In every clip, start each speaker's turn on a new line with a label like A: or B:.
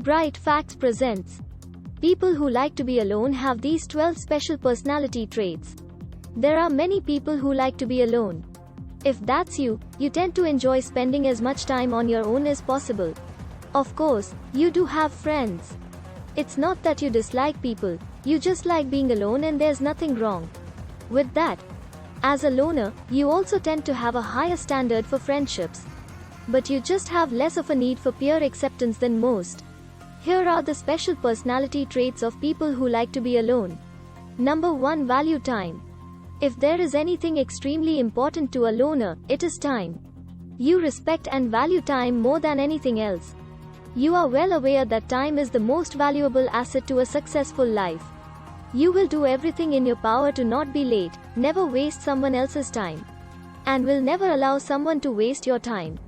A: Bright Factz presents. People who like to be alone have these 12 special personality traits. There are many people who like to be alone. If that's you, you tend to enjoy spending as much time on your own as possible. Of course, you do have friends. It's not that you dislike people, you just like being alone, and there's nothing wrong with that. As a loner, you also tend to have a higher standard for friendships. But you just have less of a need for peer acceptance than most. Here are the special personality traits of people who like to be alone. Number 1. Value time. If there is anything extremely important to a loner, it is time. You respect and value time more than anything else. You are well aware that time is the most valuable asset to a successful life. You will do everything in your power to not be late, never waste someone else's time, and will never allow someone to waste your time.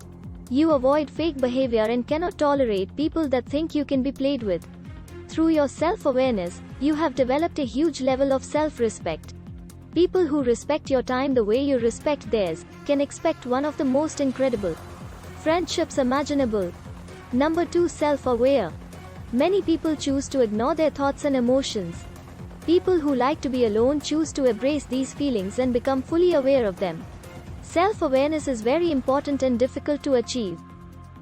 A: You avoid fake behavior and cannot tolerate people that think you can be played with. Through your self-awareness, you have developed a huge level of self-respect. People who respect your time the way you respect theirs can expect one of the most incredible friendships imaginable. Number 2. Self-aware. Many people choose to ignore their thoughts and emotions. People who like to be alone choose to embrace these feelings and become fully aware of them. Self-awareness is very important and difficult to achieve.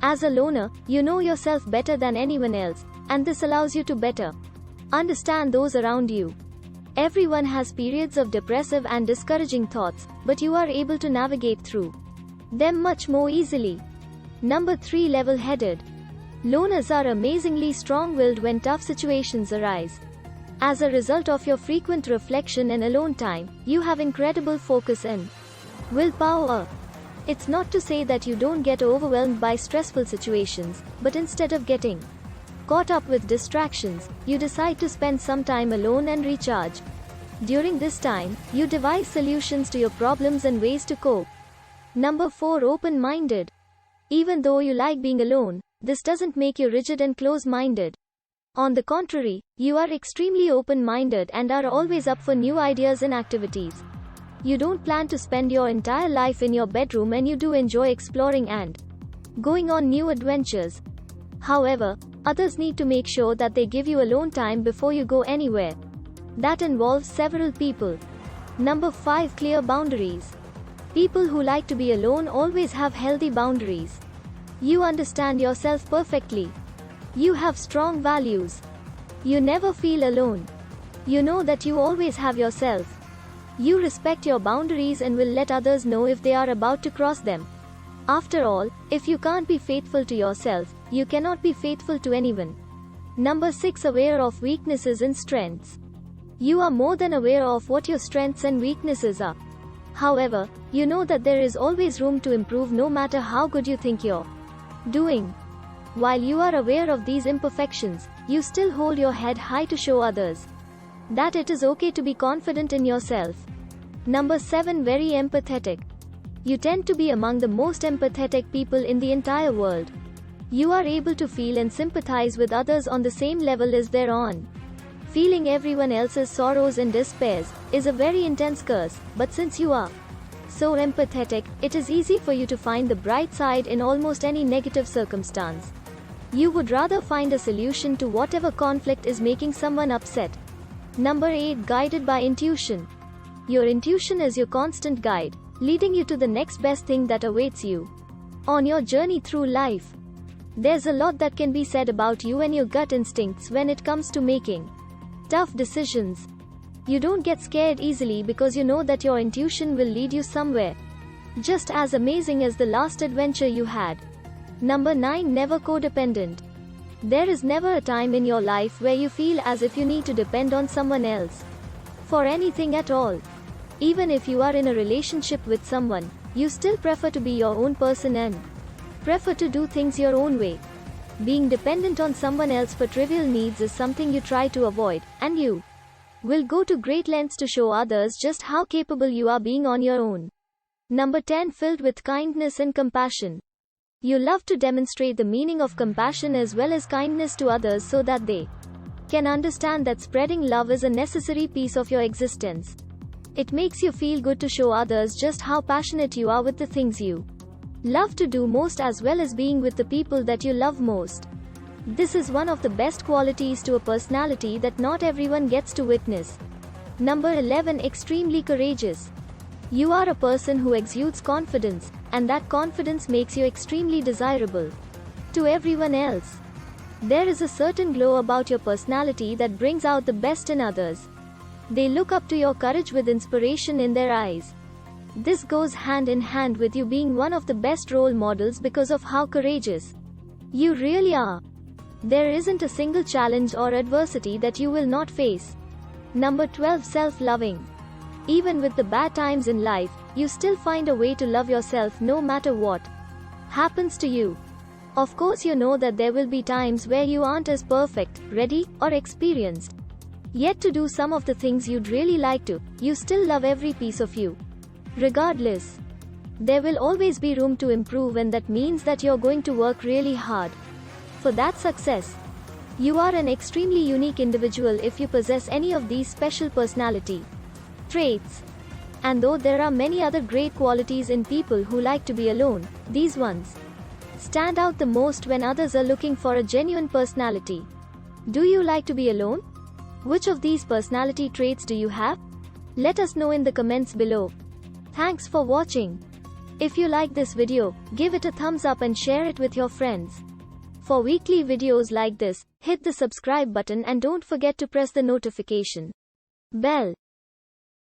A: As a loner, you know yourself better than anyone else, and this allows you to better understand those around you. Everyone has periods of depressive and discouraging thoughts, but you are able to navigate through them much more easily. Number 3. Level-headed. Loners are amazingly strong-willed when tough situations arise. As a result of your frequent reflection and alone time, you have incredible focus and willpower. It's not to say that you don't get overwhelmed by stressful situations, but instead of getting caught up with distractions, you decide to spend some time alone and recharge. During this time, you devise solutions to your problems and ways to cope. Number 4. Open-minded. Even though you like being alone, this doesn't make you rigid and close-minded. On the contrary, you are extremely open-minded and are always up for new ideas and activities. You don't plan to spend your entire life in your bedroom, and you do enjoy exploring and going on new adventures. However, others need to make sure that they give you alone time before you go anywhere. That involves several people. Number 5. Clear boundaries. People who like to be alone always have healthy boundaries. You understand yourself perfectly. You have strong values. You never feel alone. You know that you always have yourself. You respect your boundaries and will let others know if they are about to cross them. After all, if you can't be faithful to yourself, you cannot be faithful to anyone. Number 6. Aware of weaknesses and strengths. You are more than aware of what your strengths and weaknesses are. However, you know that there is always room to improve no matter how good you think you're doing. While you are aware of these imperfections, you still hold your head high to show others that it is okay to be confident in yourself. Number 7. Very empathetic. You tend to be among the most empathetic people in the entire world. You are able to feel and sympathize with others on the same level as they're on. Feeling everyone else's sorrows and despairs is a very intense curse, but since you are so empathetic, it is easy for you to find the bright side in almost any negative circumstance. You would rather find a solution to whatever conflict is making someone upset. Number 8. Guided by intuition. Your intuition is your constant guide, leading you to the next best thing that awaits you on your journey through life. There's a lot that can be said about you and your gut instincts when it comes to making tough decisions. You don't get scared easily because you know that your intuition will lead you somewhere just as amazing as the last adventure you had. Number 9. Never codependent. There is never a time in your life where you feel as if you need to depend on someone else for anything at all. Even if you are in a relationship with someone, you still prefer to be your own person and prefer to do things your own way. Being dependent on someone else for trivial needs is something you try to avoid, and you will go to great lengths to show others just how capable you are being on your own. Number 10. Filled with kindness and compassion. You love to demonstrate the meaning of compassion as well as kindness to others so that they can understand that spreading love is a necessary piece of your existence. It makes you feel good to show others just how passionate you are with the things you love to do most, as well as being with the people that you love most. This is one of the best qualities to a personality that not everyone gets to witness. Number 11. Extremely courageous. You are a person who exudes confidence, and that confidence makes you extremely desirable to everyone else. There is a certain glow about your personality that brings out the best in others. They look up to your courage with inspiration in their eyes. This goes hand in hand with you being one of the best role models because of how courageous you really are. There isn't a single challenge or adversity that you will not face. Number 12. Self-loving. Even with the bad times in life, you still find a way to love yourself no matter what happens to you. Of course, you know that there will be times where you aren't as perfect, ready, or experienced yet to do some of the things you'd really like to. You still love every piece of you. Regardless, there will always be room to improve, and that means that you're going to work really hard for that success. You are an extremely unique individual if you possess any of these special personality traits. And though there are many other great qualities in people who like to be alone, these ones stand out the most when others are looking for a genuine personality. Do you like to be alone? Which of these personality traits do you have? Let us know in the comments below. Thanks for watching. If you like this video, give it a thumbs up and share it with your friends. For weekly videos like this, hit the subscribe button and don't forget to press the notification bell.